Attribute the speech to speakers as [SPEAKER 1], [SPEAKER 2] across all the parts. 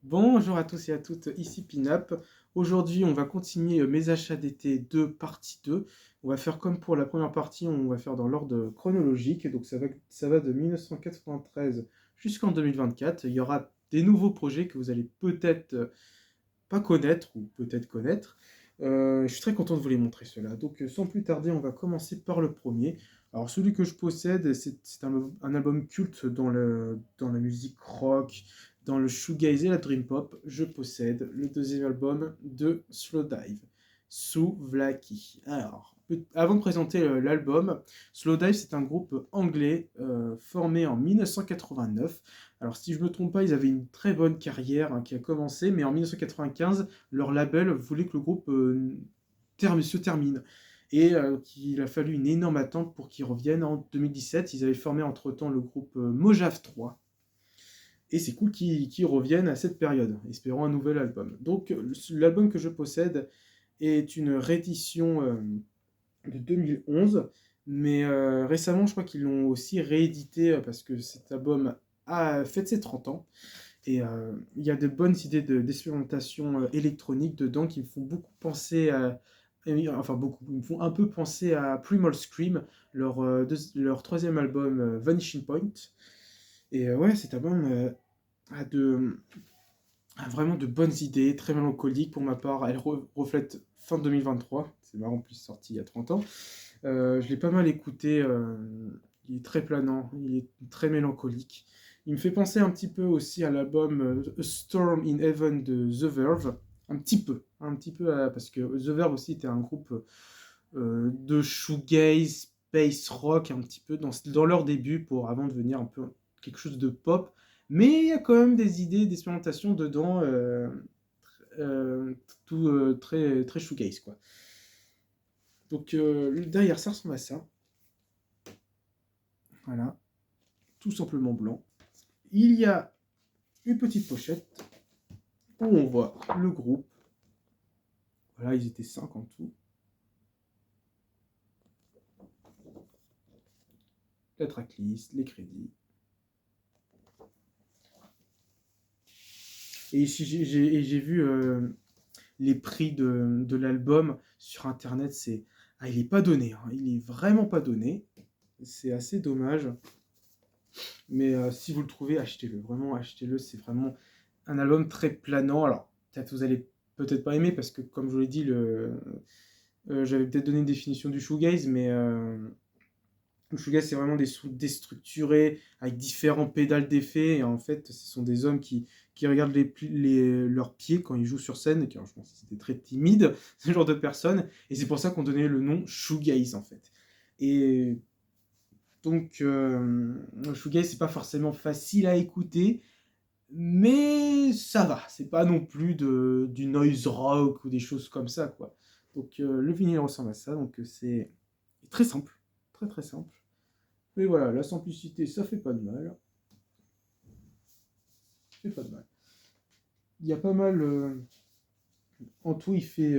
[SPEAKER 1] Bonjour à tous et à toutes, ici Pinap. Aujourd'hui, on va continuer mes achats d'été 2, partie 2. On va faire comme pour la première partie, on va faire dans l'ordre chronologique. Donc ça va de 1993 jusqu'en 2024. Il y aura des nouveaux projets que vous allez peut-être pas connaître ou peut-être connaître. Je suis très content de vous les montrer ceux-là. Donc sans plus tarder, on va commencer par le premier. Alors celui que je possède, c'est un album culte dans la musique rock, dans le shoegaze et la dream pop. Je possède le deuxième album de Slowdive, Souvlaki. Alors, avant de présenter l'album, Slowdive c'est un groupe anglais formé en 1989. Alors si je ne me trompe pas, ils avaient une très bonne carrière qui a commencé, mais en 1995, leur label voulait que le groupe se termine. Et qu'il a fallu une énorme attente pour qu'ils reviennent en 2017. Ils avaient formé entre-temps le groupe Mojave 3. Et c'est cool qu'ils reviennent à cette période, espérant un nouvel album. Donc l'album que je possède est une réédition de 2011, mais récemment je crois qu'ils l'ont aussi réédité parce que cet album a fait ses 30 ans. Et il y a de bonnes idées d'expérimentation électronique dedans qui me font beaucoup penser à. Enfin, beaucoup. Ils me font un peu penser à Primal Scream, leur troisième album Vanishing Point. Et ouais, cet album a, de, a vraiment de bonnes idées, très mélancolique pour ma part. Elle reflète fin 2023. C'est marrant, en plus sorti il y a 30 ans. Je l'ai pas mal écouté. Il est très planant, il est très mélancolique. Il me fait penser un petit peu aussi à l'album A Storm in Heaven de The Verve. Un petit peu parce que The Verve aussi était un groupe de shoegaze, space rock, un petit peu dans leur début, avant de devenir un peu quelque chose de pop. Mais il y a quand même des idées d'expérimentation dedans, euh, tout très, très shoegaze, quoi. Donc derrière, ça ressemble à ça. Voilà, tout simplement blanc. Il y a une petite pochette où on voit le groupe. Voilà, ils étaient 5 en tout. La tracklist, les crédits. Et ici, j'ai vu les prix de l'album sur internet. Il est pas donné, hein. Il est vraiment pas donné. C'est assez dommage. Mais si vous le trouvez, achetez-le. Vraiment, achetez-le. C'est vraiment un album très planant. Alors, peut-être vous allez peut-être pas aimer parce que, comme je vous l'ai dit, j'avais peut-être donné une définition du shoegaze, mais le shoegaze, c'est vraiment des sons déstructurés avec différents pédales d'effets. Et en fait, ce sont des hommes qui regardent leurs pieds quand ils jouent sur scène. Car je pense que c'était très timide, ce genre de personnes. Et c'est pour ça qu'on donnait le nom shoegaze, en fait. Et donc, le shoegaze, c'est pas forcément facile à écouter. Mais ça va, c'est pas non plus du noise rock ou des choses comme ça, quoi. Donc le vinyle ressemble à ça, donc c'est très simple, très très simple. Mais voilà, la simplicité, ça fait pas de mal. Ça fait pas de mal. Il y a pas mal. En tout, il fait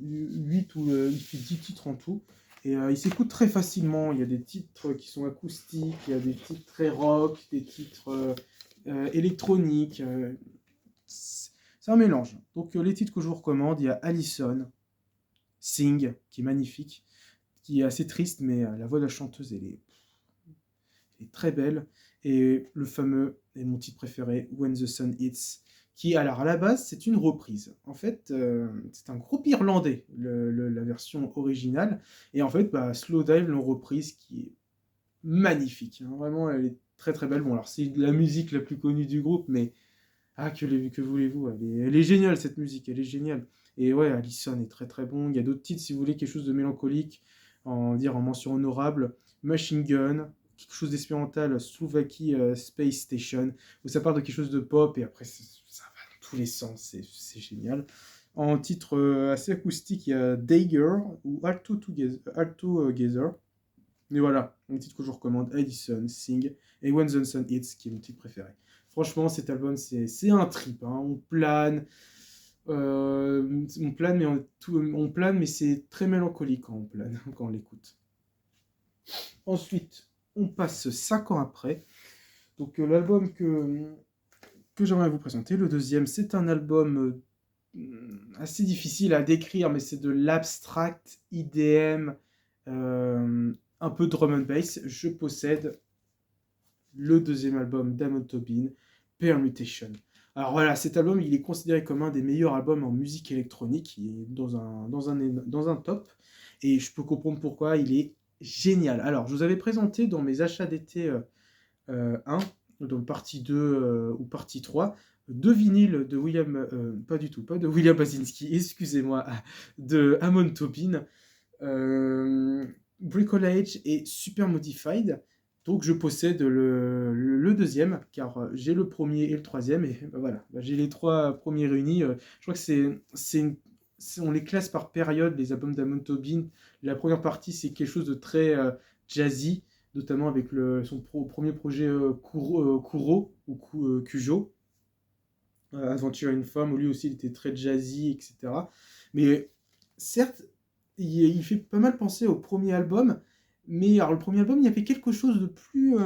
[SPEAKER 1] 8 ou il fait 10 titres en tout. Et il s'écoute très facilement. Il y a des titres qui sont acoustiques, il y a des titres très rock, des titres électroniques. C'est un mélange. Donc les titres que je vous recommande, il y a Allison, Sing, qui est magnifique, qui est assez triste, mais la voix de la chanteuse, elle est très belle. Et le fameux, et mon titre préféré, When the Sun Hits, qui, alors à la base, c'est une reprise. En fait, c'est un groupe irlandais, la version originale. Et en fait, Slowdive l'ont reprise, qui est magnifique, hein. Vraiment, elle est très très belle. Bon, alors c'est la musique la plus connue du groupe, mais que voulez-vous, elle est géniale cette musique, elle est géniale. Et ouais, Allison est très très bon. Il y a d'autres titres si vous voulez quelque chose de mélancolique, en mention honorable. Machine Gun, quelque chose d'expérimental, Slovakie Space Station, où ça parle de quelque chose de pop et après ça va dans tous les sens, c'est génial. En titre assez acoustique, il y a Dagger ou Alto Together. Mais voilà, un titre que je vous recommande, Edison, Sing, et When the Sun Hits, qui est mon titre préféré. Franchement, cet album, c'est un trip, hein. On plane, mais c'est très mélancolique quand on plane, quand on l'écoute. Ensuite, on passe 5 ans après. Donc l'album que j'aimerais vous présenter. Le deuxième, c'est un album assez difficile à décrire, mais c'est de l'abstract IDM, un peu drum and bass. Je possède le deuxième album d'Amon Tobin, Permutation. Alors voilà, cet album, il est considéré comme un des meilleurs albums en musique électronique. Il est dans un top. Et je peux comprendre pourquoi. Il est génial. Alors, je vous avais présenté dans mes achats d'été 1, donc partie 2 ou partie 3, deux vinyles de William... pas du tout, pas de William Basinski, excusez-moi, de Amon Tobin. Bricolage et Super Modified. Donc je possède le deuxième, car j'ai le premier et le troisième, et bah, voilà, bah, j'ai les trois premiers réunis. Je crois que on les classe par période, les albums d'Amon Tobin. La première partie, c'est quelque chose de très jazzy, notamment avec son premier projet Kuro, ou Kujo, Aventure une femme, où lui aussi il était très jazzy, etc. Mais certes, il fait pas mal penser au premier album, mais alors le premier album, il y avait quelque chose de plus,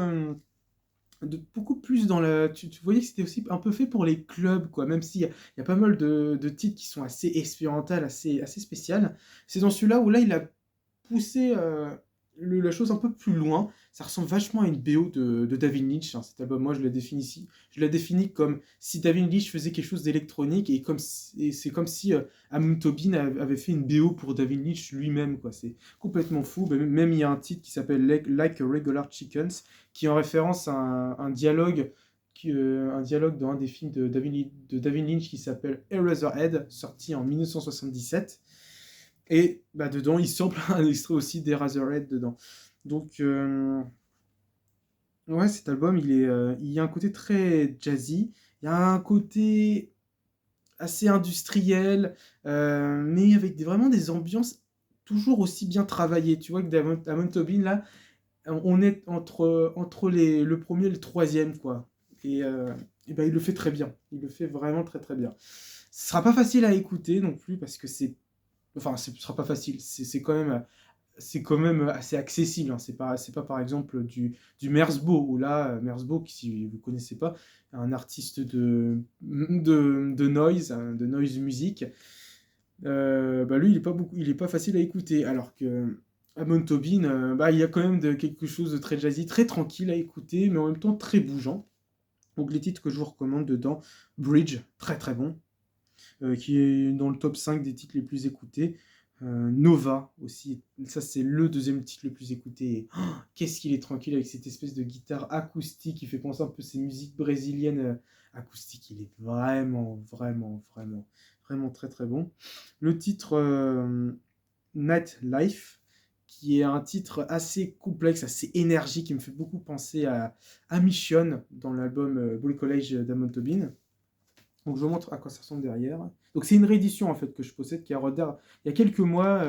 [SPEAKER 1] de beaucoup plus dans la... Tu voyais que c'était aussi un peu fait pour les clubs, quoi, même s'il y a pas mal de titres qui sont assez expérimentales, assez spéciales. C'est dans celui-là où là, il a poussé la chose un peu plus loin. Ça ressemble vachement à une BO de David Lynch, hein, cet album. Moi, je la définis comme si David Lynch faisait quelque chose d'électronique, et c'est comme si Amon Tobin avait fait une BO pour David Lynch lui-même, quoi. C'est complètement fou. Même il y a un titre qui s'appelle Like a Regular Chickens, qui est en référence à un dialogue un dialogue dans un des films de David Lynch qui s'appelle Eraserhead, sorti en 1977. Et bah, dedans, il sample un extrait aussi d'Eraserhead dedans. Donc, ouais, cet album, il y a un côté très jazzy, il y a un côté assez industriel, mais avec vraiment des ambiances toujours aussi bien travaillées. Tu vois que Damon Tobin, là, on est entre le premier et le troisième, quoi. Et ben, il le fait très bien. Il le fait vraiment très très bien. Ce sera pas facile à écouter non plus parce que c'est... Enfin, ce sera pas facile. C'est quand même assez accessible, hein. C'est pas par exemple du Merzbow, où là, Merzbow, si vous ne connaissez pas, un artiste de noise, hein, de noise music, bah lui, il est pas facile à écouter, alors que Amon Tobin, bah, il y a quand même quelque chose de très jazzy, très tranquille à écouter, mais en même temps très bougeant. Donc les titres que je vous recommande dedans, Bridge, très très bon, qui est dans le top 5 des titres les plus écoutés. Nova aussi, ça c'est le deuxième titre le plus écouté. Et, oh, qu'est-ce qu'il est tranquille avec cette espèce de guitare acoustique qui fait penser un peu à ces musiques brésiliennes acoustiques. Il est vraiment très très bon. Le titre Night Life, qui est un titre assez complexe, assez énergique, qui me fait beaucoup penser à Mission dans l'album Blue College d'Amon Tobin. Donc je vous montre à quoi ça ressemble derrière. Donc c'est une réédition en fait que je possède qui a rodé il y a quelques mois.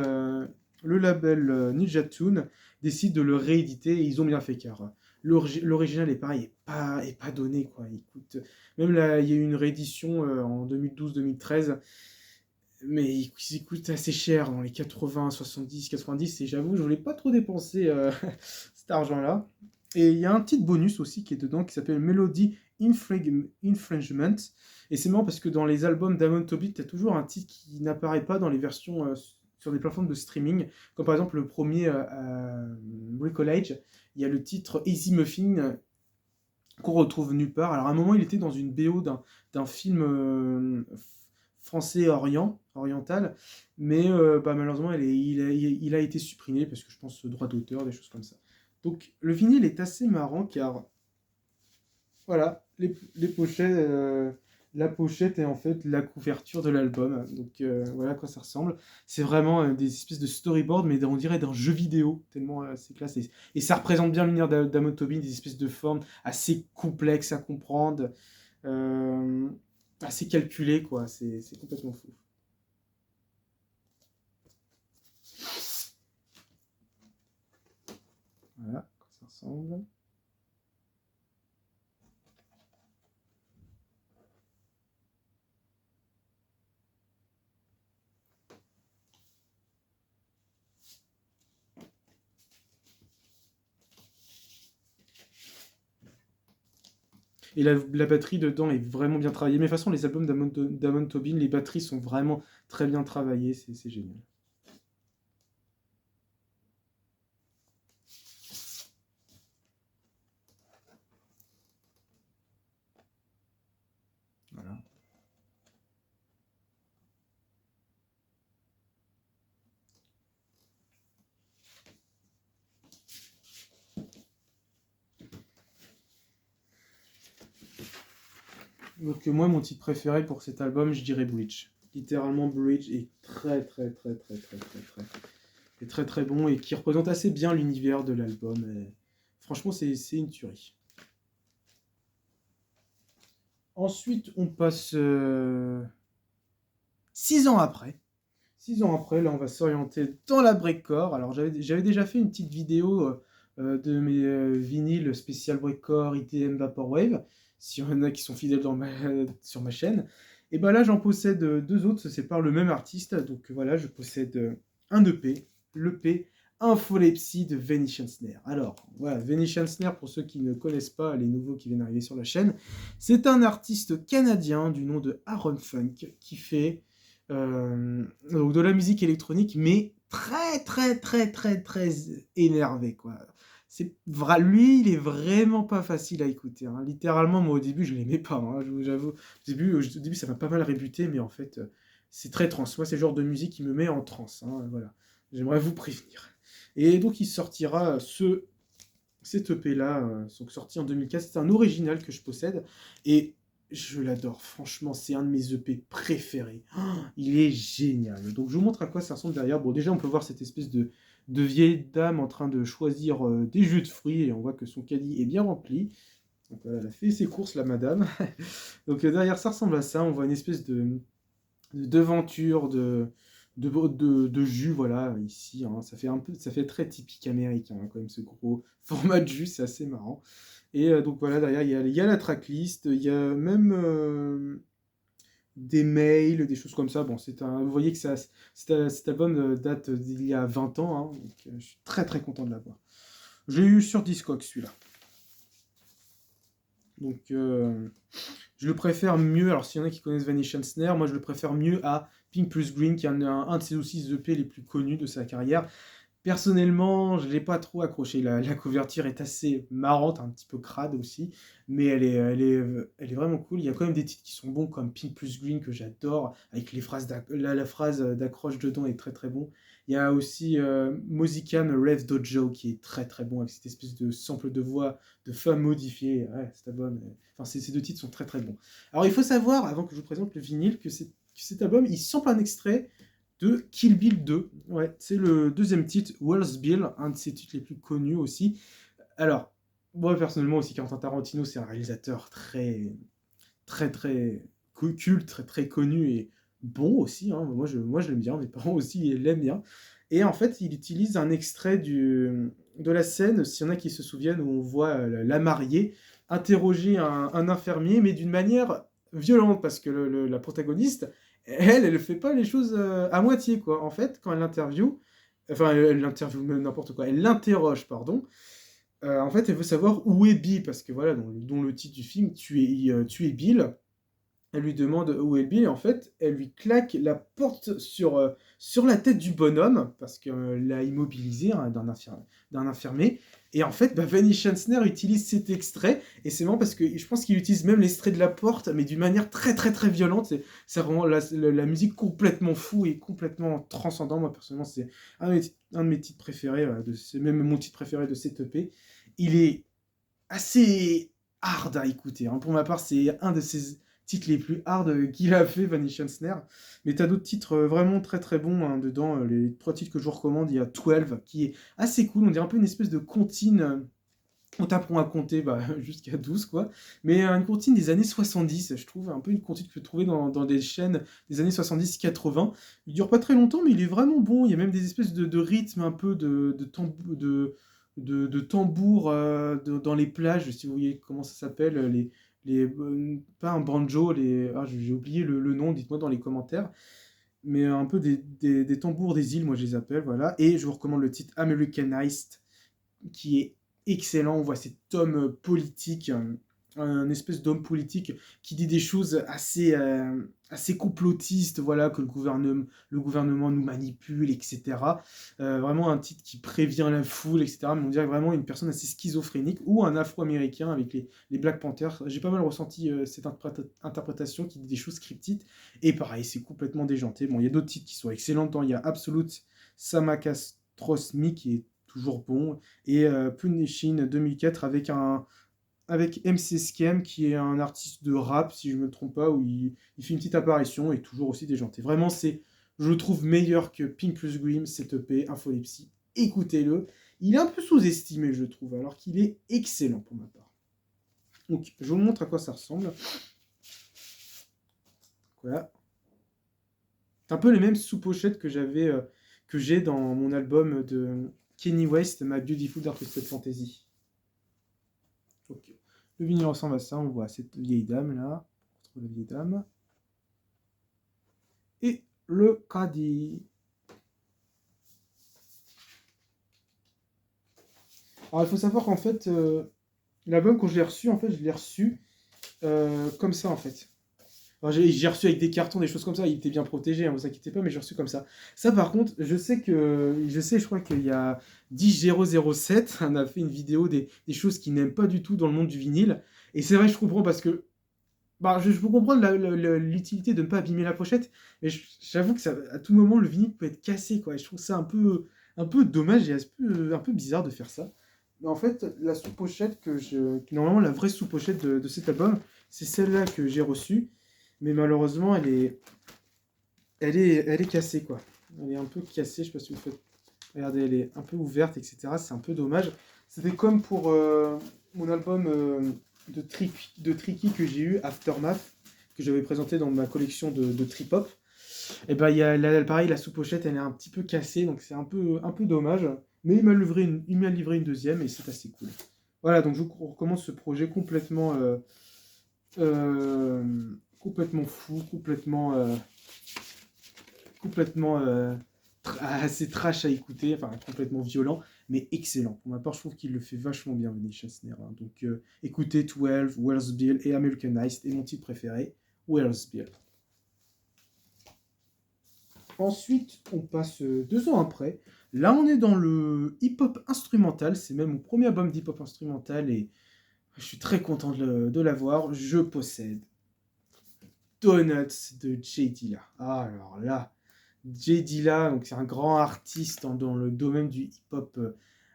[SPEAKER 1] Le label Ninja Tune décide de le rééditer et ils ont bien fait car l'original est pareil, est pas donné quoi. Il coûte, même là il y a eu une réédition en 2012-2013, mais il coûte assez cher dans les 80, 70, 90 et j'avoue je voulais pas trop dépenser cet argent là. Et il y a un petit bonus aussi qui est dedans qui s'appelle Melody Infringement. Et c'est marrant parce que dans les albums d'Amon Tobin, tu as toujours un titre qui n'apparaît pas dans les versions sur des plateformes de streaming. Comme par exemple le premier Bricolage, il y a le titre Easy Muffin qu'on retrouve nulle part. Alors à un moment, il était dans une BO d'un film français oriental, mais bah, malheureusement, il a été supprimé parce que je pense droit d'auteur, des choses comme ça. Donc le vinyle est assez marrant car voilà, les pochettes, la pochette est en fait la couverture de l'album. Donc voilà à quoi ça ressemble. C'est vraiment des espèces de storyboard, mais on dirait d'un jeu vidéo, tellement c'est classe. Et ça représente bien l'univers d'Amon Tobin, des espèces de formes assez complexes à comprendre, euh, assez calculées, quoi. C'est complètement fou. Voilà à quoi ça ressemble. Et la batterie dedans est vraiment bien travaillée. Mais de toute façon, les albums d'Amon Tobin, les batteries sont vraiment très bien travaillées, c'est génial. Voilà. Donc moi, mon titre préféré pour cet album, je dirais Bridge. Littéralement, Bridge est très très bon et qui représente assez bien l'univers de l'album. Franchement, c'est une tuerie. Ensuite, on passe 6 ans après. 6 ans après, là, on va s'orienter dans la breakcore. Alors, j'avais déjà fait une petite vidéo de mes vinyles spécial breakcore, ITM, Vaporwave, s'il y en a qui sont fidèles sur ma chaîne. Et ben là, j'en possède deux autres, c'est par le même artiste. Donc voilà, je possède un EP, l'EP Infolepsy de Venetian Snare. Alors, voilà, Venetian Snare, pour ceux qui ne connaissent pas, les nouveaux qui viennent arriver sur la chaîne, c'est un artiste canadien du nom de Aaron Funk qui fait donc de la musique électronique, mais très énervé, quoi. C'est vrai, lui, il est vraiment pas facile à écouter, hein. Littéralement, moi, au début, je l'aimais pas, hein, j'avoue. Au début, ça m'a pas mal rébuté, mais en fait, c'est très trance. Moi, c'est le genre de musique qui me met en transe, hein, voilà. J'aimerais vous prévenir. Et donc, il sortira cet EP-là, sorti en 2004. C'est un original que je possède. Et je l'adore, franchement, c'est un de mes EP préférés. Oh, il est génial. Donc je vous montre à quoi ça ressemble derrière. Bon, déjà, on peut voir cette espèce de vieille dame en train de choisir des jus de fruits. Et on voit que son caddie est bien rempli. Donc voilà, elle a fait ses courses, la madame. Donc derrière, ça ressemble à ça. On voit une espèce de devanture, de jus, voilà, ici, hein. Ça fait très typique américain, hein, quand même, ce gros format de jus, c'est assez marrant. Et donc voilà, derrière, il y a la tracklist, il y a même des mails, des choses comme ça. Bon, vous voyez que cet album date d'il y a 20 ans, hein, donc je suis très content de l'avoir. J'ai eu sur Discogs celui-là. Donc je le préfère mieux, alors s'il y en a qui connaissent Venetian Snare, moi je le préfère mieux à Pink plus Green, qui est un de ses aussi EP les plus connus de sa carrière. Personnellement, je ne l'ai pas trop accroché. La couverture est assez marrante, un petit peu crade aussi, mais elle est vraiment cool. Il y a quand même des titres qui sont bons, comme Pink plus Green, que j'adore, avec la phrase d'accroche dedans est très bon. Il y a aussi Mozican Rev Dojo, qui est très bon, avec cette espèce de sample de voix de femme modifiée. Ouais, cet album, enfin, ces deux titres sont très bons. Alors, il faut savoir, avant que je vous présente le vinyle, que cet album, il sample un extrait de Kill Bill 2. Ouais, c'est le deuxième titre, Walls Bill, un de ses titres les plus connus aussi. Alors, moi personnellement aussi, Quentin Tarantino, c'est un réalisateur très culte, très connu et bon aussi, hein. Moi je l'aime bien, mes parents aussi l'aiment bien. Et en fait, il utilise un extrait de la scène, s'il y en a qui se souviennent, où on voit la mariée interroger un infirmier, mais d'une manière violente, parce que la protagoniste, elle fait pas les choses à moitié, quoi. En fait, quand elle l'interviewe, enfin, elle l'interviewe même n'importe quoi, elle l'interroge, pardon. En fait, elle veut savoir où est Bill, parce que voilà, dans le titre du film, tu es Bill. Elle lui demande où est Bill, et en fait, elle lui claque la porte sur la tête du bonhomme, parce qu'elle l'a immobilisé, hein, d'un infirmier. Et en fait, Venetian Snare utilise cet extrait, et c'est marrant parce que je pense qu'il utilise même l'extrait de la porte, mais d'une manière très violente. C'est vraiment la musique complètement fou et complètement transcendant. Moi, personnellement, c'est un de mes titres préférés, c'est même mon titre préféré de cette EP. Il est assez hard à écouter, hein. Pour ma part, c'est un de ses titres les plus hard qu'il a fait, Venetian Snare. Mais t'as d'autres titres vraiment très bons, hein, dedans. Les 3 titres que je vous recommande, il y a 12, qui est assez cool. On dirait un peu une espèce de comptine. On t'apprend à compter jusqu'à 12, quoi. Mais une comptine des années 70, je trouve. Un peu une comptine que tu peux trouver dans des chaînes des années 70-80. Il dure pas très longtemps, mais il est vraiment bon. Il y a même des espèces de rythmes un peu de tambour dans les plages, si vous voyez comment ça s'appelle, pas un banjo, j'ai oublié le nom, dites-moi dans les commentaires, mais un peu des tambours des îles, moi je les appelle, voilà. Et je vous recommande le titre Americanized, qui est excellent. On voit cet homme politique un espèce d'homme politique qui dit des choses assez complotistes, voilà, que le gouvernement nous manipule, etc. Vraiment un titre qui prévient la foule, etc. Mais on dirait vraiment une personne assez schizophrénique, ou un Afro-Américain avec les Black Panthers. J'ai pas mal ressenti cette interprétation qui dit des choses cryptiques, et pareil, c'est complètement déjanté. Bon, il y a d'autres titres qui sont excellents dedans, il y a Absolute Samakastros Me qui est toujours bon, et Punishin 2004 avec MC Scam, qui est un artiste de rap, si je ne me trompe pas, où il fait une petite apparition et toujours aussi déjanté. Vraiment, je le trouve meilleur que Pink plus Grim, cette EP, Infolepsy. Écoutez-le. Il est un peu sous-estimé, je trouve, alors qu'il est excellent pour ma part. Donc, je vous montre à quoi ça ressemble. Voilà. C'est un peu les mêmes sous-pochettes que j'ai dans mon album de Kenny West, My Beautiful Dark Twisted Fantasy. Ok. Le vinyle ressemble à ça, on voit cette vieille dame là, la vieille dame. Et le caddie. Alors il faut savoir qu'en fait, l'album quand je l'ai reçu, en fait, je l'ai reçu comme ça en fait. Alors, j'ai reçu avec des cartons, des choses comme ça, il était bien protégé, hein, vous inquiétez pas, mais j'ai reçu comme ça. Ça par contre, je crois qu'il y a 10007, on a fait une vidéo des choses qu'il n'aime pas du tout dans le monde du vinyle. Et c'est vrai, je comprends parce que bah, je peux comprendre l'utilité de ne pas abîmer la pochette, mais j'avoue que à tout moment, le vinyle peut être cassé, quoi. Et je trouve ça un peu dommage et un peu bizarre de faire ça. Mais en fait, la sous-pochette normalement, la vraie sous-pochette de cet album, c'est celle-là que j'ai reçue. Mais malheureusement, elle est cassée, quoi. Elle est un peu cassée, je sais pas si vous faites... Regardez, elle est un peu ouverte, etc. C'est un peu dommage. C'était comme pour mon album de Tricky que j'ai eu, Aftermath, que j'avais présenté dans ma collection de trip-hop. Et ben, pareil, la sous-pochette, elle est un petit peu cassée, donc c'est un peu dommage. Mais il m'a livré une deuxième et c'est assez cool. Voilà, donc je recommence ce projet complètement fou, complètement assez trash à écouter, enfin complètement violent, mais excellent. Pour ma part, je trouve qu'il le fait vachement bien, Vinny Chasner. Hein. Donc écoutez 12, Where's Bill et Americanized, et mon titre préféré, Where's Bill. Ensuite, on passe 2 ans après. Là, on est dans le hip-hop instrumental. C'est même mon premier album d'hip-hop instrumental et je suis très content de l'avoir. Je possède Donuts de J Dilla. Ah, alors là, J Dilla, donc c'est un grand artiste dans le domaine du hip-hop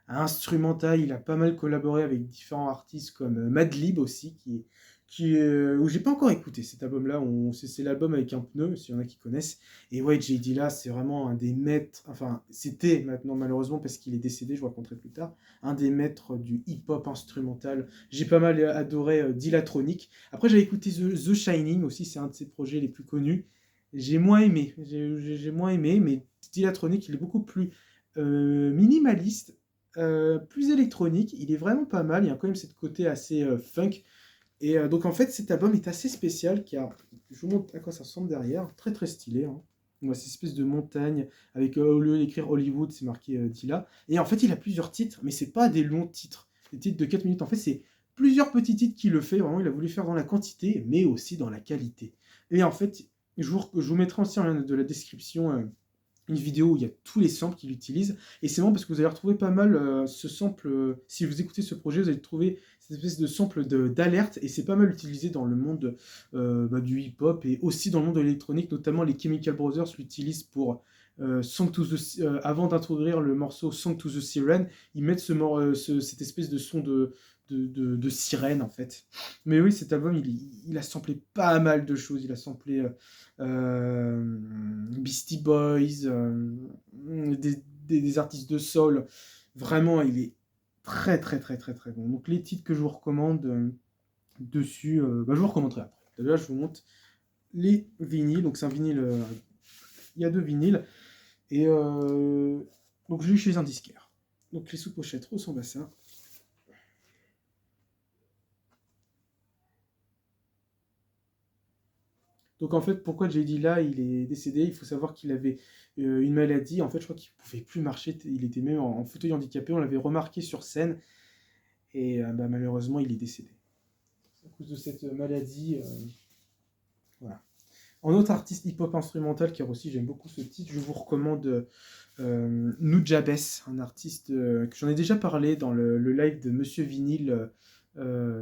[SPEAKER 1] instrumental. Il a pas mal collaboré avec différents artistes comme Madlib aussi, où j'ai pas encore écouté cet album-là. C'est l'album avec un pneu, s'il y en a qui connaissent. Et ouais, J Dilla, c'est vraiment un des maîtres. Enfin, c'était maintenant malheureusement parce qu'il est décédé, je vous raconterai plus tard, un des maîtres du hip-hop instrumental. J'ai pas mal adoré Dillatronic. Après, j'avais écouté The Shining aussi, c'est un de ses projets les plus connus. J'ai moins aimé, j'ai moins aimé, mais Dillatronic, il est beaucoup plus minimaliste, plus électronique. Il est vraiment pas mal. Il y a quand même cette côté assez funk. Et donc en fait, cet album est assez spécial. Je vous montre à quoi ça ressemble derrière. Très très stylé. Hein. On voit cette espèce de montagne avec au lieu d'écrire Hollywood, c'est marqué Dilla. Et en fait, il a plusieurs titres, mais c'est pas des longs titres. Des titres de 4 minutes. En fait, c'est plusieurs petits titres qu'il le fait. Vraiment, il a voulu faire dans la quantité, mais aussi dans la qualité. Et en fait, je vous mettrai aussi en lien de la description une vidéo où il y a tous les samples qu'il utilise. Et c'est bon parce que vous allez retrouver pas mal ce sample. Si vous écoutez ce projet, vous allez trouver cette espèce de sample d'alerte. Et c'est pas mal utilisé dans le monde du hip-hop et aussi dans le monde de l'électronique. Notamment les Chemical Brothers l'utilisent pour avant d'introduire le morceau Song to the Siren. Ils mettent cette espèce de son de sirène en fait. Mais oui, cet album, il a samplé pas mal de choses. Il a samplé Beastie Boys, des artistes de soul. Vraiment, il est très très très très très bon. Donc les titres que je vous recommande dessus, je vous recommanderai après. Là, je vous montre les vinyles. Donc c'est un vinyle, il y a 2 vinyles. Et donc je l'ai eu chez un disquaire. Donc les sous-pochettes ressemblent à ça. Donc en fait, pourquoi j'ai dit là, il est décédé, il faut savoir qu'il avait une maladie, en fait je crois qu'il ne pouvait plus marcher, il était même en fauteuil handicapé, on l'avait remarqué sur scène, et malheureusement il est décédé. à cause de cette maladie. Voilà. En autre artiste hip-hop instrumental, car aussi j'aime beaucoup ce titre, je vous recommande Nujabes, un artiste que j'en ai déjà parlé dans le live de Monsieur Vinyle,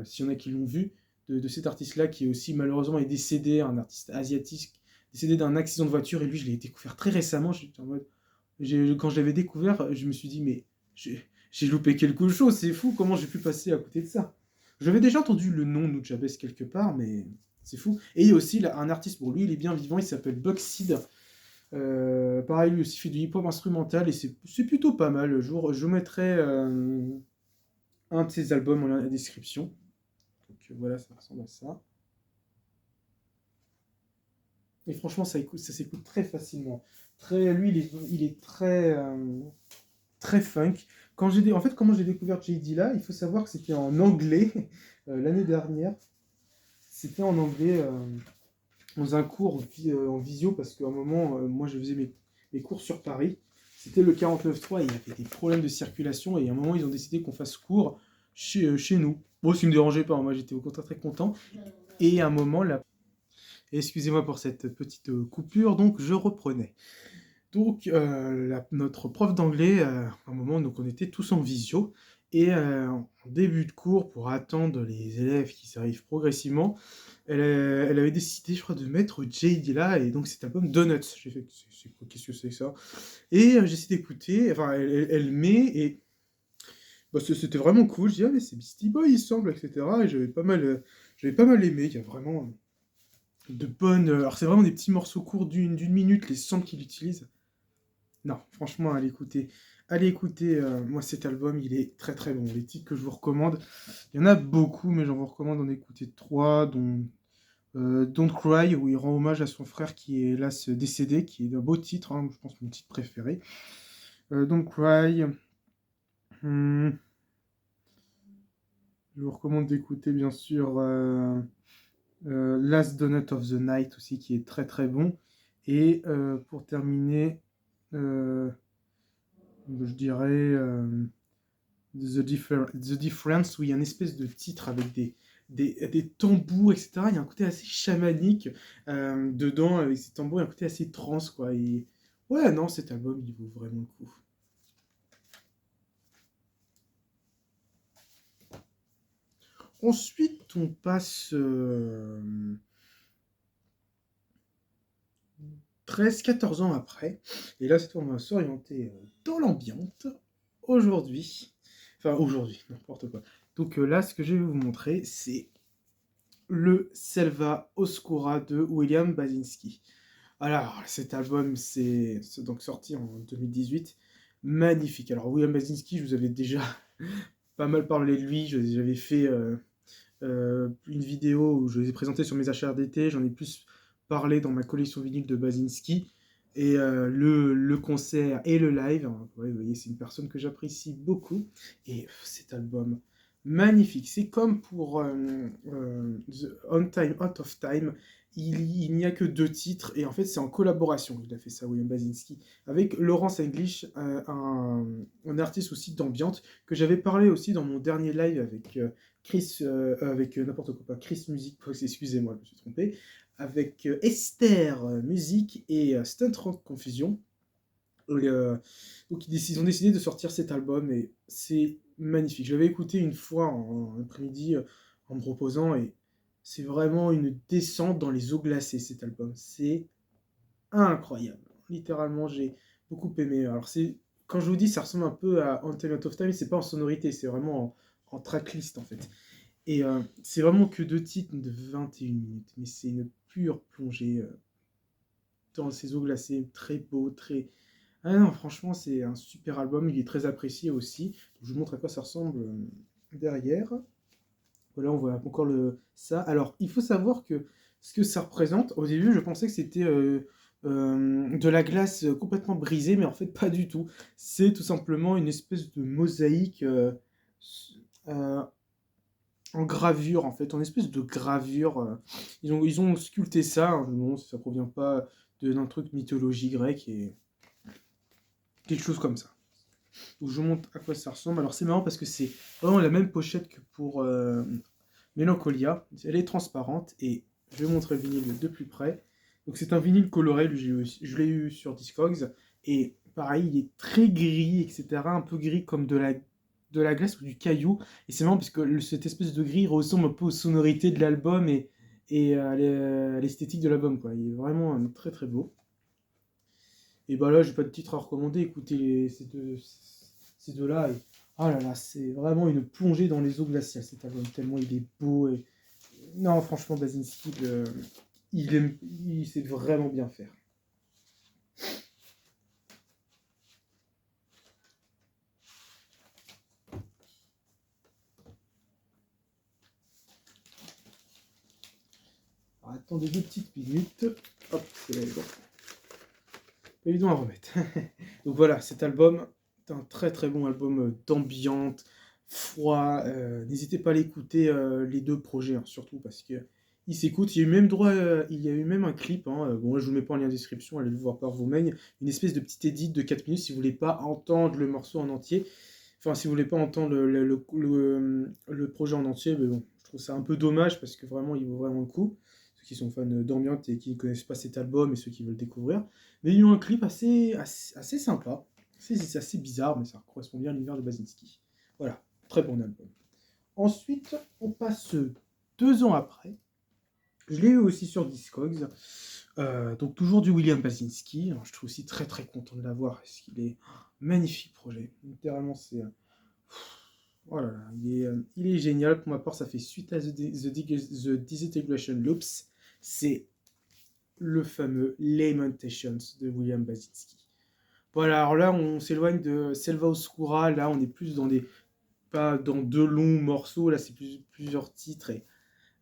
[SPEAKER 1] s'il y en a qui l'ont vu, de cet artiste-là qui aussi malheureusement est décédé, un artiste asiatique, décédé d'un accident de voiture, et lui je l'ai découvert très récemment, j'étais en mode, quand je l'avais découvert, je me suis dit mais j'ai loupé quelque chose, c'est fou, comment j'ai pu passer à côté de ça. J'avais déjà entendu le nom Nujabes quelque part, mais c'est fou. Et il y a aussi là, un artiste, bon lui il est bien vivant, il s'appelle Buckseed. Pareil, lui aussi fait du hip-hop instrumental et c'est plutôt pas mal. Je vous mettrai un de ses albums dans la description. Donc voilà, ça ressemble à ça. Et franchement, ça s'écoute très facilement. Lui, il est très funk. En fait, comment j'ai découvert JD là, il faut savoir que c'était en anglais l'année dernière. C'était en anglais dans un cours en visio parce qu'à un moment, moi, je faisais mes cours sur Paris. C'était le 49.3 et il y avait des problèmes de circulation. Et à un moment, ils ont décidé qu'on fasse cours chez nous. Bon, ce qui ne me dérangeait pas, moi j'étais au contraire très content. Et à un moment, là, excusez-moi pour cette petite coupure, donc je reprenais. Donc, notre prof d'anglais, à un moment, donc on était tous en visio, et en début de cours, pour attendre les élèves qui arrivent progressivement, elle avait décidé, je crois, de mettre JD là, et donc cet album Donuts. J'ai fait, qu'est-ce que c'est que ça? Et j'ai essayé d'écouter, enfin, elle met, et bah, c'était vraiment cool. Je dis, ah, mais c'est Beastie Boy, il semble, etc. Et j'avais pas mal aimé. Il y a vraiment de bonnes. Alors, c'est vraiment des petits morceaux courts d'une minute, les samples qu'il utilise. Non, franchement, allez écouter. Allez écouter, moi cet album, il est très très bon. Les titres que je vous recommande, il y en a beaucoup, mais j'en vous recommande d'en écouter trois, dont Don't Cry, où il rend hommage à son frère qui est hélas décédé, qui est un beau titre, hein, je pense mon titre préféré. Don't Cry. Hmm, je vous recommande d'écouter bien sûr Last Donut of the Night aussi, qui est très très bon. Et pour terminer, je dirais The Difference, où il y a une espèce de titre avec des tambours, etc. Il y a un côté assez chamanique dedans, avec ces tambours, il y a un côté assez trans, quoi. Et ouais, non, cet album, il vaut vraiment le coup. Ensuite, on passe 13-14 ans après. Et là, cette fois, on va s'orienter dans l'ambiance. Aujourd'hui, n'importe quoi. Donc là, ce que je vais vous montrer, c'est le Selva Oscura de William Basinski. Alors, cet album, c'est donc sorti en 2018. Magnifique. Alors, William Basinski, je vous avais déjà pas mal parlé de lui. J'avais fait une vidéo où je les ai présentés sur mes achats d'été. J'en ai plus parlé dans ma collection vinyle de Basinski. Et le concert et le live, hein, ouais, vous voyez, c'est une personne que j'apprécie beaucoup. Et cet album, magnifique. C'est comme pour The On Time, Out of Time. Il n'y a que 2 titres, et en fait, c'est en collaboration. Il a fait ça, William Basinski, avec Laurence English, un artiste aussi d'ambiance, que j'avais parlé aussi dans mon dernier live avec Chris, avec n'importe quoi, pas Chris Music, excusez-moi, je me suis trompé, avec Esther Music et Stunt Rock Confusion. Donc ils ont décidé de sortir cet album et c'est magnifique. Je l'avais écouté une fois en après-midi en me reposant et c'est vraiment une descente dans les eaux glacées cet album. C'est incroyable. Littéralement, j'ai beaucoup aimé. Alors quand je vous dis ça ressemble un peu à Anthem Out of Time, c'est pas en sonorité, c'est vraiment en tracklist en fait. Et c'est vraiment que 2 titres de 21 minutes, mais c'est une pure plongée dans ces eaux glacées, très beau, très... Ah non, franchement, c'est un super album, il est très apprécié aussi. Je vous montre à quoi ça ressemble derrière. Voilà, on voit encore ça. Alors, il faut savoir que ce que ça représente, au début, je pensais que c'était de la glace complètement brisée, mais en fait, pas du tout. C'est tout simplement une espèce de mosaïque euh, en gravure, en fait, en espèce de gravure. Ils ont sculpté ça, hein, bon, ça provient pas d'un truc mythologie grecque, et quelque chose comme ça. Donc je vous montre à quoi ça ressemble. Alors c'est marrant parce que c'est vraiment la même pochette que pour Mélancolia. Elle est transparente et je vais vous montrer le vinyle de plus près. Donc c'est un vinyle coloré, je l'ai eu sur Discogs et pareil, il est très gris, etc. Un peu gris comme de la glace ou du caillou. Et c'est marrant parce que cette espèce de gris ressemble un peu aux sonorités de l'album et à l'esthétique de l'album, quoi. Il est vraiment très très beau. Et bah là, j'ai pas de titre à recommander. Écoutez ces deux-là. Oh là là, c'est vraiment une plongée dans les eaux glaciales cet album, tellement il est beau. Non, franchement, Basinski, il sait vraiment bien faire. Alors, attendez 2 petites minutes. Hop, c'est bon. Pas évident à remettre. Donc voilà, cet album est un très très bon album d'ambiance, froid. N'hésitez pas à l'écouter, les 2 projets, hein, surtout parce que il s'écoute. Il y a eu même droit, il y a eu même un clip. Hein, bon, là, je vous mets pas en lien de description, allez le voir par vous-même. Une espèce de petite edit de 4 minutes si vous voulez pas entendre le morceau en entier. Enfin, si vous voulez pas entendre le projet en entier, mais bon, je trouve ça un peu dommage parce que vraiment, il vaut vraiment le coup. Ceux qui sont fans d'ambiance et qui ne connaissent pas cet album et ceux qui veulent découvrir. Mais il y a eu un clip assez sympa. C'est assez bizarre, mais ça correspond bien à l'univers de Basinski. Voilà, très bon album. Ensuite, on passe 2 ans après. Je l'ai eu aussi sur Discogs. Donc toujours du William Basinski. Alors, je suis aussi très très content de l'avoir parce qu'il est magnifique projet. Littéralement, c'est... oh là là, il est génial. Pour ma part, ça fait suite à The Disintegration Loops. C'est le fameux Lamentations de William Basinski. Voilà, alors là, on s'éloigne de Selva Oscura. Là, on est plus dans des... pas dans 2 longs morceaux. Là, c'est plusieurs titres.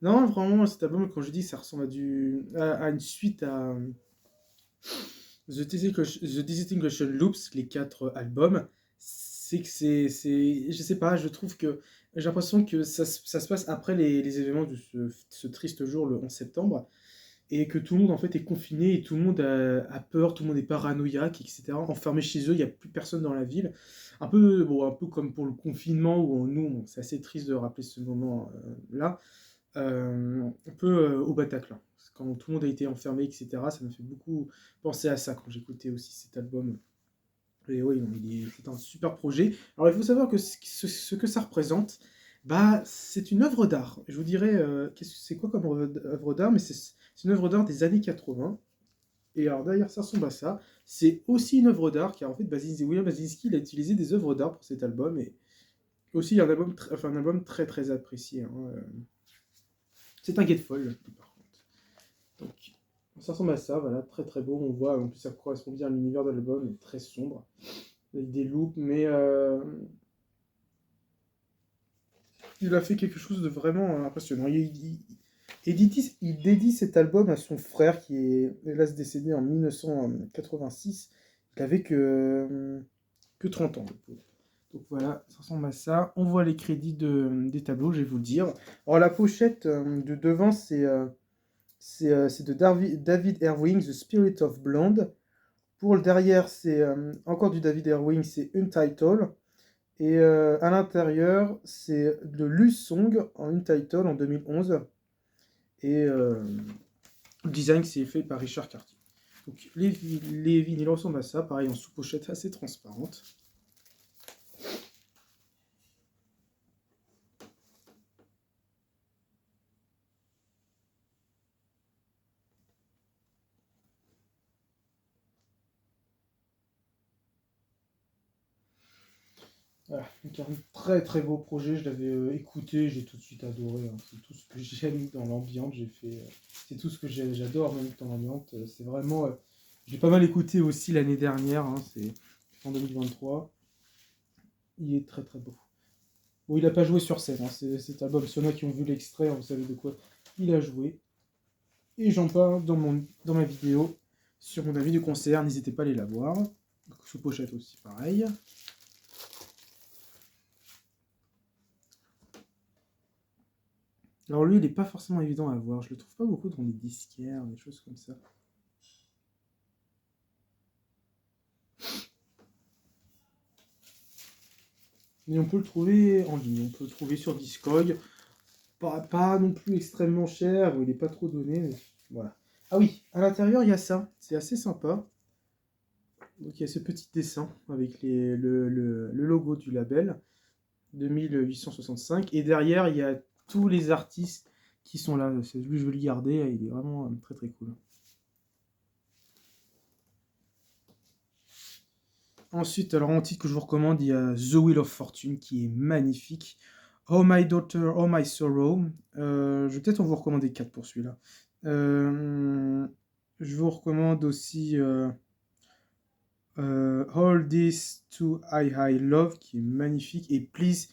[SPEAKER 1] Non, vraiment, cet album, quand je dis, ça ressemble à une suite à The Disintegration Loops, les 4 albums. C'est que je sais pas, je trouve que j'ai l'impression que ça se passe après les événements de ce triste jour, le 11 septembre, et que tout le monde en fait est confiné et tout le monde a peur, tout le monde est paranoïaque, etc. Enfermé chez eux, il n'y a plus personne dans la ville. Un peu comme pour le confinement où c'est assez triste de rappeler ce moment-là, un peu au Bataclan. Quand tout le monde a été enfermé, etc., ça m'a fait beaucoup penser à ça quand j'écoutais aussi cet album. Et oui, c'est un super projet. Alors il faut savoir que ce que ça représente, bah, c'est une œuvre d'art. Je vous dirais, c'est quoi comme œuvre d'art, mais c'est une œuvre d'art des années 80. Et alors derrière ça ressemble à ça. C'est aussi une œuvre d'art, car en fait William Basinski il a utilisé des œuvres d'art pour cet album, et aussi un album très très apprécié. Hein. C'est un gatefold, par contre. Donc, ça ressemble à ça, voilà, très très beau. On voit, en plus, ça correspond bien à l'univers de l'album, très sombre, avec des loops, mais il a fait quelque chose de vraiment impressionnant. Il dédie cet album à son frère qui est hélas décédé en 1986. Il avait que 30 ans, le pauvre. Donc voilà, ça ressemble à ça. On voit les crédits des tableaux, je vais vous le dire. Alors la pochette de devant, c'est de David Erwing, The Spirit of Blonde. Pour le derrière, c'est encore du David Erwing, c'est Untitled. Et à l'intérieur, c'est de Lu Song en Untitled en 2011. Et le design, c'est fait par Richard Cartier. Donc les vinyles ressemblent à ça, pareil en sous-pochette assez transparente. Voilà, donc un très très beau projet, je l'avais écouté, j'ai tout de suite adoré. Hein. C'est tout ce que j'aime dans l'ambiance, c'est tout ce que j'adore même dans l'ambiance. C'est vraiment, j'ai pas mal écouté aussi l'année dernière, hein, c'est en 2023. Il est très très beau. Bon, il n'a pas joué sur scène, hein, cet album. Ceux qui ont vu l'extrait, hein, vous savez de quoi il a joué. Et j'en parle dans ma vidéo sur mon avis du concert, n'hésitez pas à aller la voir. Sous pochette aussi, pareil. Alors lui, il n'est pas forcément évident à voir. Je le trouve pas beaucoup dans les disquaires, des choses comme ça. Mais on peut le trouver en ligne. On peut le trouver sur Discog. pas non plus extrêmement cher, il n'est pas trop donné, mais voilà. Ah oui, à l'intérieur, il y a ça, c'est assez sympa. Donc il y a ce petit dessin avec le logo du label de 1865, et derrière, il y a tous les artistes qui sont là. Lui, je veux le garder, il est vraiment très très cool. Ensuite, alors en titre que je vous recommande, il y a The Wheel of Fortune qui est magnifique. Oh My Daughter, Oh My Sorrow. Je vais peut-être en vous recommander 4 pour celui-là. Je vous recommande aussi All This To I Love qui est magnifique. Et Please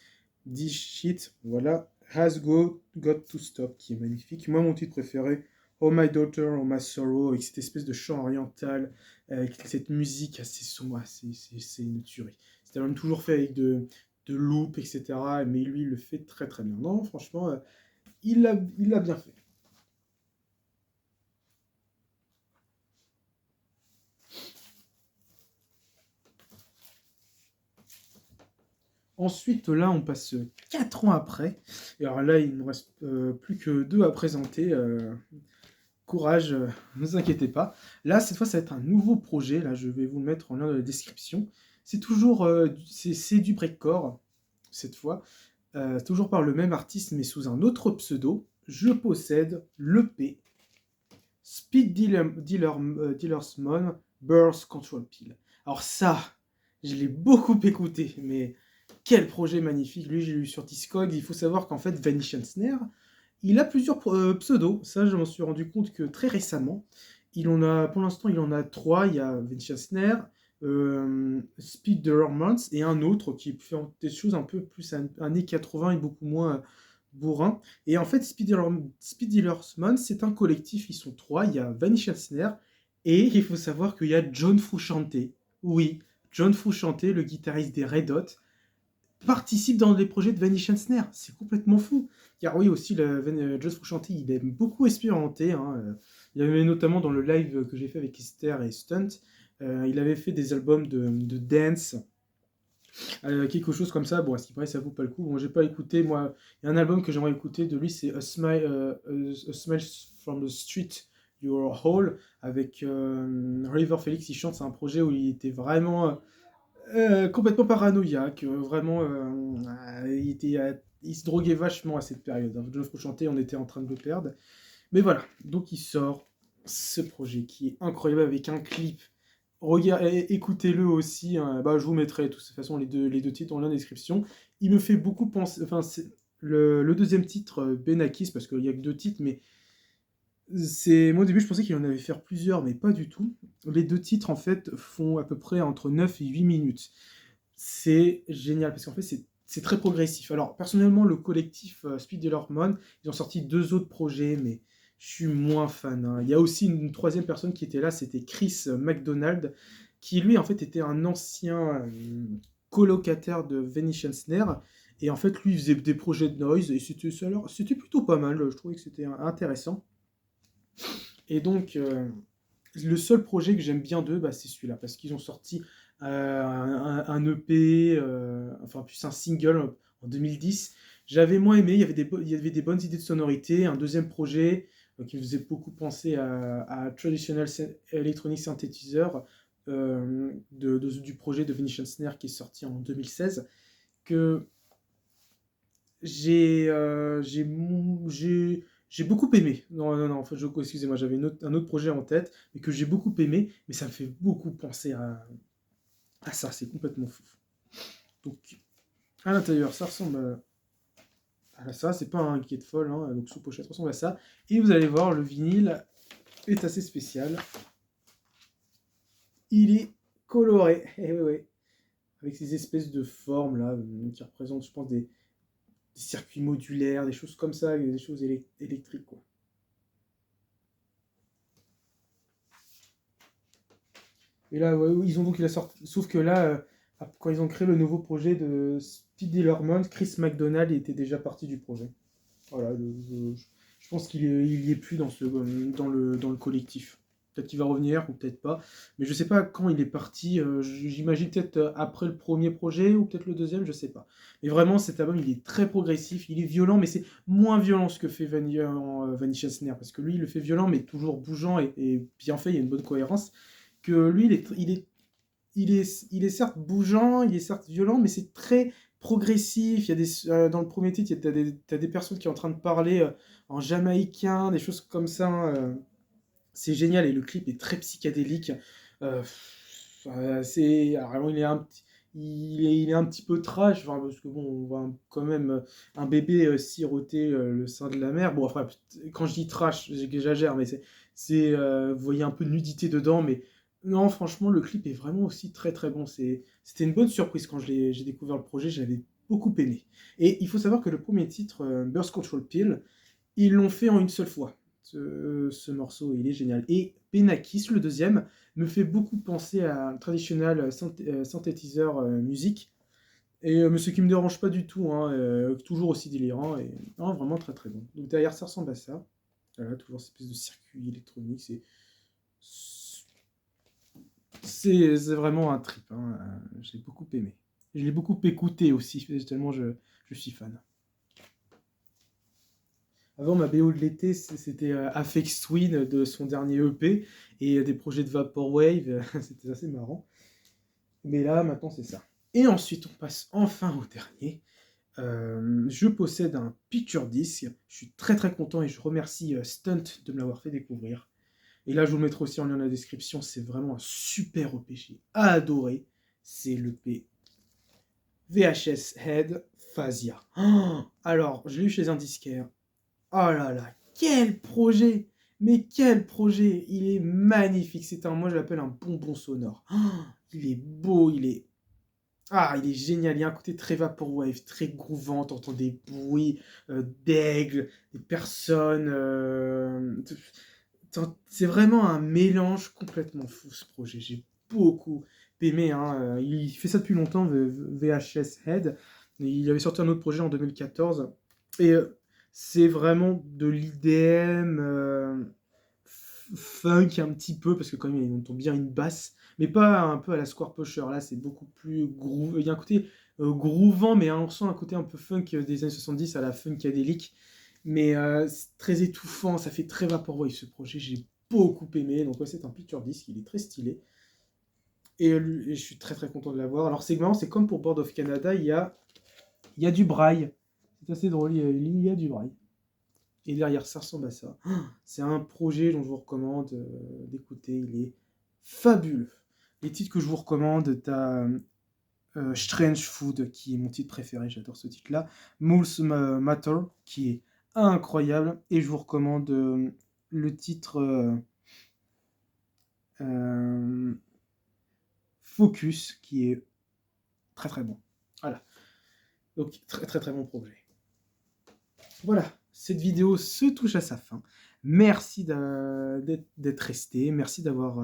[SPEAKER 1] This Shit, voilà, Got To Stop qui est magnifique. Moi, mon titre préféré, Oh My Daughter, Oh My Sorrow, avec cette espèce de chant oriental, avec cette musique assez sombre, c'est une tuerie. C'était même toujours fait avec de loop, etc. Mais lui, il le fait très très bien. Non, franchement, il l'a bien fait. Ensuite, là, on passe 4 ans après. Et alors là, il ne nous reste plus que 2 à présenter. Courage, ne vous inquiétez pas. Là, cette fois, ça va être un nouveau projet. Là, je vais vous le mettre en lien dans la description. C'est toujours c'est du breakcore, cette fois. Toujours par le même artiste, mais sous un autre pseudo. Je possède l'EP Dealer's Mon Birth Control Pill. Alors ça, je l'ai beaucoup écouté, mais quel projet magnifique. Lui, j'ai lu sur Discog. Il faut savoir qu'en fait, Vanishing Snare, il a plusieurs pseudos. Ça, je m'en suis rendu compte que très récemment. Pour l'instant, il en a 3. Il y a Vanishing Snare, Speed the Romance et un autre qui fait des choses un peu plus années 80 et beaucoup moins bourrin. Et en fait, Speed Dealer's Man, c'est un collectif, ils sont 3. Il y a Vanishing Snare et il faut savoir qu'il y a John Frusciante. Oui, John Frusciante, le guitariste des Red Hot, participe dans les projets de Vanishing Snare. C'est complètement fou. Car oui, aussi, John Frusciante, il aime beaucoup expérimenter. Hein. Il y avait notamment dans le live que j'ai fait avec Esther et Stunt, il avait fait des albums de dance, quelque chose comme ça. Bon, à ce qui paraît, ça vaut pas le coup. Bon, j'ai pas écouté. Moi, il y a un album que j'aimerais écouter de lui, c'est A Smile from the Street Your Hall, avec River Phoenix. Il chante, c'est un projet où il était vraiment complètement paranoïaque. Vraiment, il se droguait vachement à cette période. Hein. John Frusciante, on était en train de le perdre. Mais voilà, donc il sort ce projet qui est incroyable avec un clip. Écoutez-le aussi, hein. Bah, je vous mettrai de toute façon les deux titres dans la description. Il me fait beaucoup penser, enfin c'est le deuxième titre, Benakis, parce qu'il n'y a que 2 titres, mais moi au début je pensais qu'il en avait fait plusieurs, mais pas du tout. Les 2 titres en fait font à peu près entre 9 et 8 minutes. C'est génial, parce qu'en fait c'est très progressif. Alors personnellement le collectif Speed Hormone, ils ont sorti 2 autres projets, mais je suis moins fan. Hein. Il y a aussi une troisième personne qui était là, c'était Chris McDonald, qui lui en fait était un ancien colocataire de Venetian Snare. Et en fait, lui, il faisait des projets de noise et c'était plutôt pas mal. Je trouvais que c'était intéressant. Et donc, le seul projet que j'aime bien d'eux, bah, c'est celui-là, parce qu'ils ont sorti un EP, enfin plus un single en 2010. J'avais moins aimé, il y avait des bonnes idées de sonorité. Un deuxième projet qui me faisait beaucoup penser à Traditional Electronic Synthesizer du projet de Venetian Snare qui est sorti en 2016, que j'ai j'ai beaucoup aimé. Non, non, non, en fait, excusez-moi, j'avais un autre projet en tête, mais que j'ai beaucoup aimé, mais ça me fait beaucoup penser à ça, c'est complètement fou. Donc, à l'intérieur, ça ressemble à ça, c'est pas un Gatefold, hein, donc sous pochette, ça ressemble à ça. Et vous allez voir, le vinyle est assez spécial. Il est coloré, et ouais, avec ces espèces de formes là, qui représentent, je pense, des circuits modulaires, des choses comme ça, des choses électriques, quoi. Et là, ouais, ils ont donc la sorte. Sauf que là, quand ils ont créé le nouveau projet de Speedy Lormont, Chris McDonald était déjà parti du projet. Voilà, je pense qu'il y est plus dans le collectif. peut-être qu'il va revenir ou peut-être pas. Mais je sais pas quand il est parti. J'imagine peut-être après le premier projet ou peut-être le deuxième, je sais pas. Mais vraiment, cet album, il est très progressif, il est violent, mais c'est moins violent ce que fait Vanilla Snare. Parce que lui, il le fait violent, mais toujours bougeant et bien fait, il y a une bonne cohérence. Que lui, il est certes bougeant, il est certes violent, mais c'est très progressif. Il y a dans le premier titre, t'as des personnes qui sont en train de parler en jamaïcain, des choses comme ça. C'est génial et le clip est très psychédélique. Alors, vraiment, il est un petit peu trash, enfin, parce que bon, on voit quand même un bébé siroter le sein de la mère. Bon, enfin, quand je dis trash, j'exagère, mais vous voyez un peu de nudité dedans, mais non, franchement, le clip est vraiment aussi très très bon. C'était une bonne surprise quand j'ai découvert le projet, j'avais beaucoup aimé. Et il faut savoir que le premier titre, Birth Control Pill, ils l'ont fait en une seule fois. Ce morceau, il est génial. Et Penakis, le deuxième, me fait beaucoup penser à un traditionnel synthétiseur musique. Mais ce qui me dérange pas du tout, hein, toujours aussi délirant. Et non, vraiment très très bon. Donc derrière, ça ressemble à ça. Voilà, toujours cette espèce de circuit électronique. C'est vraiment un trip. Hein. Je l'ai beaucoup aimé. Je l'ai beaucoup écouté aussi, tellement je suis fan. Avant, ma BO de l'été, c'était Aphex Twin de son dernier EP et des projets de Vaporwave. C'était assez marrant. Mais là, maintenant, c'est ça. Et ensuite, on passe enfin au dernier. Je possède un picture disc. Je suis très très content et je remercie Stunt de me l'avoir fait découvrir. Et là, je vous le mettrai aussi en lien dans la description. C'est vraiment un super EP. J'ai adoré. C'est l'EP VHS Head Phasia. Oh, alors, je l'ai eu chez un disquaire. Oh là là, quel projet! Mais quel projet! Il est magnifique. Moi je l'appelle un bonbon sonore. Oh, il est beau, il est génial. Il y a un côté très vaporwave, très groovant. T'entends des bruits d'aigles, des personnes. C'est vraiment un mélange complètement fou ce projet. J'ai beaucoup aimé. Hein. Il fait ça depuis longtemps, VHS Head. Il avait sorti un autre projet en 2014. Et c'est vraiment de l'IDM funk un petit peu, parce que quand même, on entend bien une basse, mais pas un peu à la Square Pusher. Là, c'est beaucoup plus groove. Il y a un côté groovant, mais on sent un côté un peu funk des années 70 à la funkadélique. Mais c'est très étouffant, ça fait très vaporwave ce projet. J'ai beaucoup aimé. Donc, ouais, c'est un picture disc, il est très stylé. Et je suis très très content de l'avoir. Alors, c'est marrant, c'est comme pour Board of Canada, il y a du braille. C'est assez drôle, il y a du braille. Et derrière, ça ressemble à ça. C'est un projet dont je vous recommande d'écouter. Il est fabuleux. Les titres que je vous recommande, t'as Strange Food, qui est mon titre préféré, j'adore ce titre-là. Moose Matter, qui est incroyable. Et je vous recommande le titre Focus, qui est très très bon. Voilà. Donc, très très très bon projet. Voilà, cette vidéo se touche à sa fin. Merci d'être resté, merci d'avoir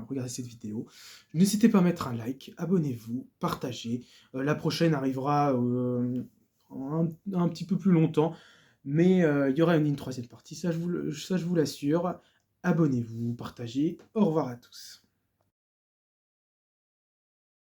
[SPEAKER 1] regardé cette vidéo. N'hésitez pas à mettre un like, abonnez-vous, partagez. La prochaine arrivera un petit peu plus longtemps, mais il y aura une troisième partie, ça je vous l'assure. Abonnez-vous, partagez. Au revoir à tous.